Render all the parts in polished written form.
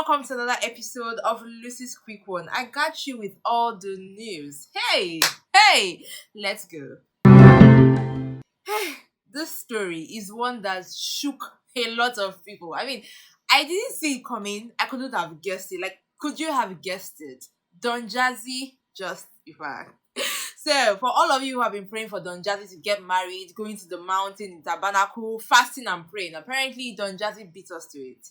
welcome to another episode of LucysQuickOne. I got you with all the news. Hey, let's go. Hey, this story is one that shook a lot of people. I mean, I didn't see it coming. I couldn't have guessed it. Like, could you have guessed it? Don Jazzy, just if I... So, for all of you who have been praying for Don Jazzy to get married, going to the mountain in Tabernacle, fasting and praying, apparently Don Jazzy beat us to it.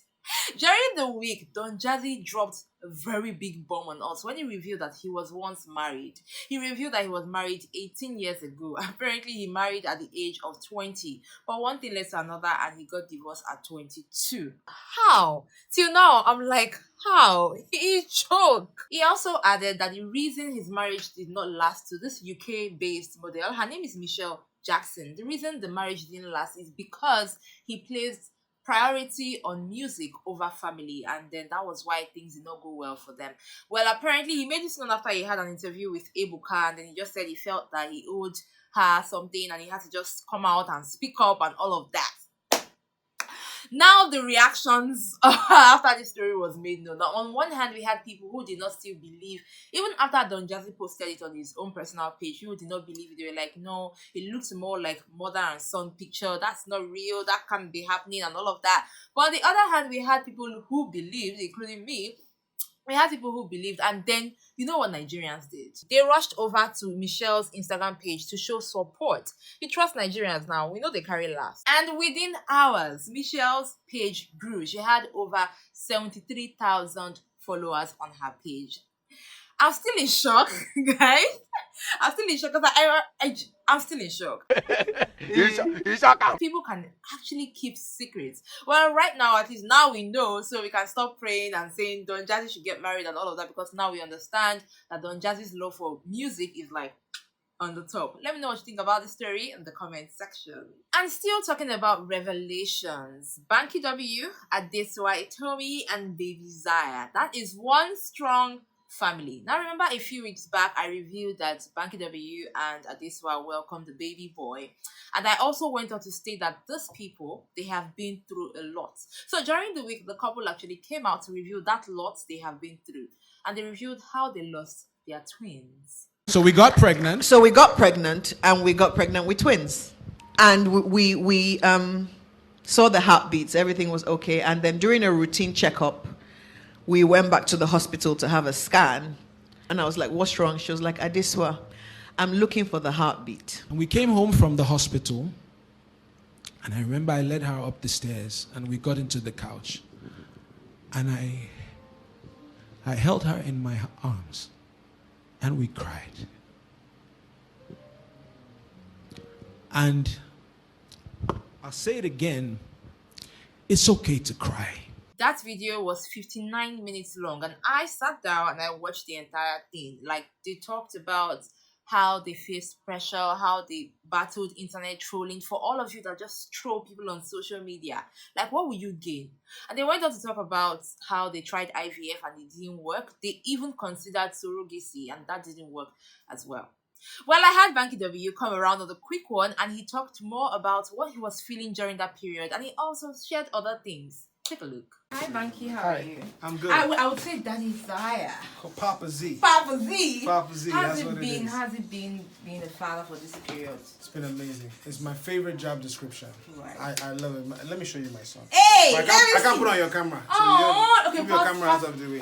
During the week, Don Jazzy dropped a very big bomb on us when he revealed that he was once married. He revealed that he was married 18 years ago. Apparently, he married at the age of 20. But one thing led to another and he got divorced at 22. How? Till now, I'm like, how? He choked. He also added that the reason his marriage did not last to this UK-based model, her name is Michelle Jackson. The reason the marriage didn't last is because he placed priority on music over family, and then that was why things did not go well for them. Well, apparently he made this known after he had an interview with Ebuka, and then he just said he felt that he owed her something and he had to just come out and speak up and all of that. Now the reactions after this story was made known. Now, on one hand, we had people who did not still believe, even after Don Jazzy posted it on his own personal page, people did not believe it. They were like, no, it looks more like mother and son picture. That's not real. That can't be happening and all of that. But on the other hand, we had people who believed, including me. We had people who believed, and then you know what Nigerians did? They rushed over to Michelle's Instagram page to show support. You trust Nigerians now, we know they carry laughs. And within hours, Michelle's page grew. She had over 73,000 followers on her page. I'm still in shock, guys. I'm still in shock because I'm still in shock. People can actually keep secrets. Well, right now, at least now we know, so we can stop praying and saying Don Jazzy should get married and all of that, because now we understand that Don Jazzy's love for music is like on the top. Let me know what you think about the story in the comment section. And still talking about revelations, Banky W, Adesua, Etomi, and BABY ZAIAH. That is one strong family. Now remember, a few weeks back I revealed that Banky W and Adesua welcomed the baby boy, and I also went on to state that these people, they have been through a lot. So during the week, the couple actually came out to reveal that lot they have been through, and they revealed how they lost their twins. So we got pregnant. And we got pregnant with twins, and we saw the heartbeats. Everything was okay, and then during a routine checkup, we went back to the hospital to have a scan, and I was like, what's wrong? She was like, Adesua, I'm looking for the heartbeat. And we came home from the hospital, and I remember I led her up the stairs, and we got into the couch, and I held her in my arms, and we cried. And I'll say it again, it's okay to cry. That video was 59 minutes long, and I sat down and I watched the entire thing. Like, they talked about how they faced pressure, how they battled internet trolling. For all of you that just troll people on social media, like, what will you gain? And they went on to talk about how they tried IVF and it didn't work. They even considered surrogacy, and that didn't work as well. Well, I had Banky W come around on the quick one, and he talked more about what he was feeling during that period, and he also shared other things. Take a look. Hi, Banky. How are you? I'm good. I would say Daddy Zaya. Papa Z. Papa Z. Papa Z. That's what it is. How's it been being a father for this period? It's been amazing. It's my favorite job description. Right. I love it. Let me show you my son. Hey! I can't put on your camera. Oh, okay. Keep your camera out of the way.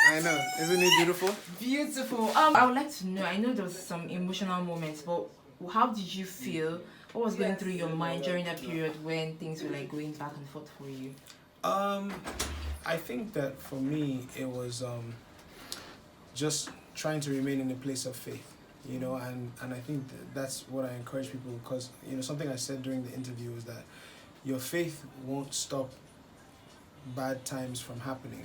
I know. Isn't it beautiful? Beautiful. I would like to know, I know there was some emotional moments, but how did you feel? What was going through your mind during that period when things were like going back and forth for you? I think that for me, it was just trying to remain in a place of faith, you know, and I think that's what I encourage people, because, you know, something I said during the interview is that your faith won't stop bad times from happening,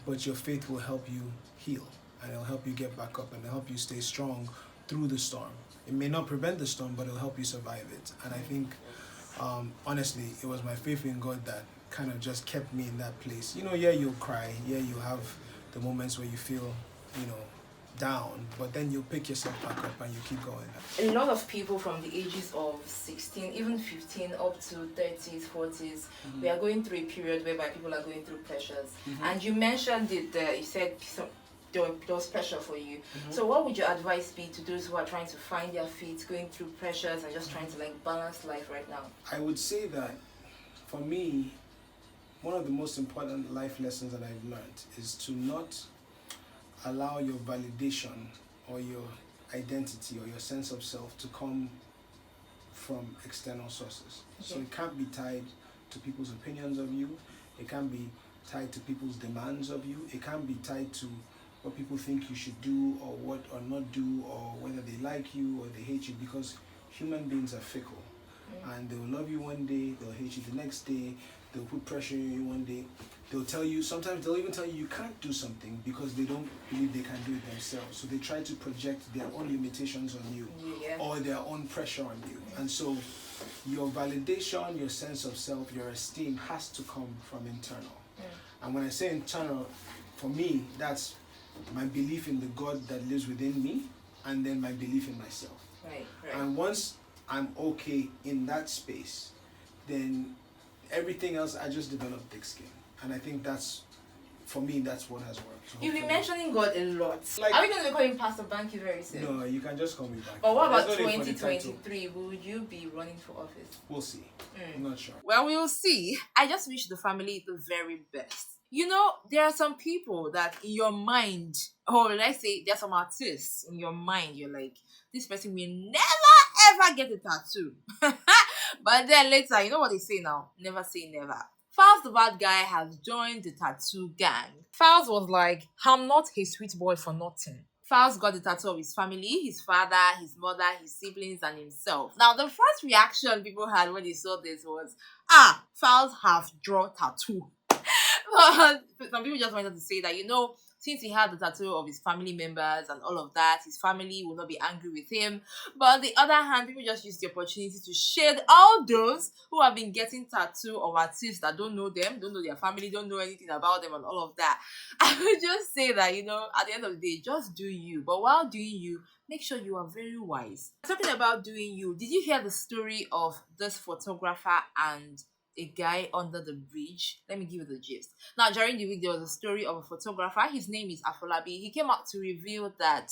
but your faith will help you heal, and it'll help you get back up, and it'll help you stay strong through the storm. It may not prevent the storm, but it'll help you survive it. And I think, honestly, it was my faith in God that kind of just kept me in that place. You know, yeah, you'll cry. Yeah, you'll have the moments where you feel, you know, down, but then you pick yourself back up and you keep going. A lot of people from the ages of 16, even 15, up to 30s, 40s, we are going through a period whereby people are going through pressures. And you mentioned it there, you said there was pressure for you. So what would your advice be to those who are trying to find their feet, going through pressures and just trying to like balance life right now? I would say that for me, one of the most important life lessons that I've learned is to not allow your validation or your identity or your sense of self to come from external sources. So it can't be tied to people's opinions of you. It can't be tied to people's demands of you. It can't be tied to what people think you should do or what or not do, or whether they like you or they hate you, because human beings are fickle. And they will love you one day, they'll hate you the next day, they'll put pressure on you one day. They'll tell you, sometimes they'll even tell you can't do something because they don't believe they can do it themselves. So they try to project their own limitations on you or their own pressure on you. And so your validation, your sense of self, your esteem has to come from internal. And when I say internal, for me, that's my belief in the God that lives within me, and then my belief in myself. Right. And once I'm okay in that space, then everything else, I just develop thick skin. And I think that's, for me, that's what has worked. So You've been mentioning God a lot. Like, are we going to be calling Pastor Banky very soon? No, you can just call me back. But what about There's no need for the title. 2023? Would you be running for office? We'll see. I'm not sure. Well, we'll see. I just wish the family the very best. You know, there are some people that in your mind, or let's say there's some artists in your mind, you're like, this person will never ever get a tattoo. But then later, you know what they say now? Never say never. Falz the Bahd guy has joined the tattoo gang. Falz was like, I'm not a sweet boy for nothing. Falz got the tattoo of his family, his father, his mother, his siblings, and himself. Now, the first reaction people had when they saw this was, Falz have draw tattoo. But some people just wanted to say that, you know, since he had the tattoo of his family members and all of that, his family will not be angry with him. But on the other hand, people just use the opportunity to shade all those who have been getting tattoo of artists that don't know them, don't know their family, don't know anything about them and all of that. I would just say that, you know, at the end of the day, just do you. But while doing you, make sure you are very wise. Talking about doing you, did you hear the story of this photographer and a guy under the bridge? Let me give you the gist. Now, during the week, there was a story of a photographer. His name is Afolabi. He came out to reveal that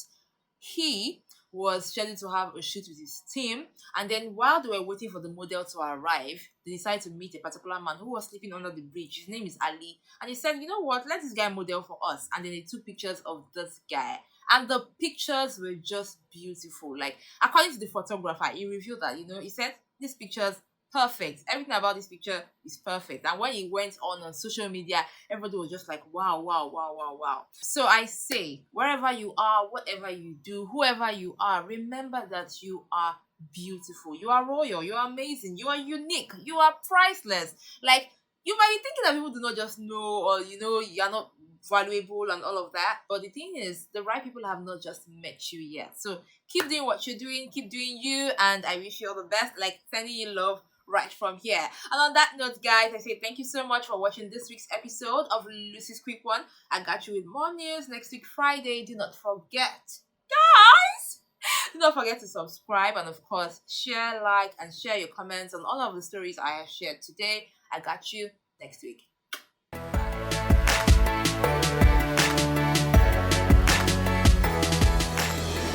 he was scheduled to have a shoot with his team, and then while they were waiting for the model to arrive, they decided to meet a particular man who was sleeping under the bridge. His name is Ali, and he said, you know what, let this guy model for us. And then they took pictures of this guy, and the pictures were just beautiful. Like, according to the photographer, he revealed that, you know, he said these pictures perfect. Everything about this picture is perfect. And when he went on social media, everybody was just like, wow, wow, wow, wow, wow. So I say, wherever you are, whatever you do, whoever you are, remember that you are beautiful. You are royal. You are amazing. You are unique. You are priceless. Like, you might be thinking that people do not just know, or, you know, you are not valuable and all of that, but the thing is, the right people have not just met you yet. So keep doing what you're doing, keep doing you, and I wish you all the best. Like, sending you love right from here. And on that note, guys, I say thank you so much for watching this week's episode of LucysQuickOne. I got you with more news next week Friday. Do not forget, guys, do not forget to subscribe, and of course share, like, and share your comments on all of the stories I have shared today. I got you next week.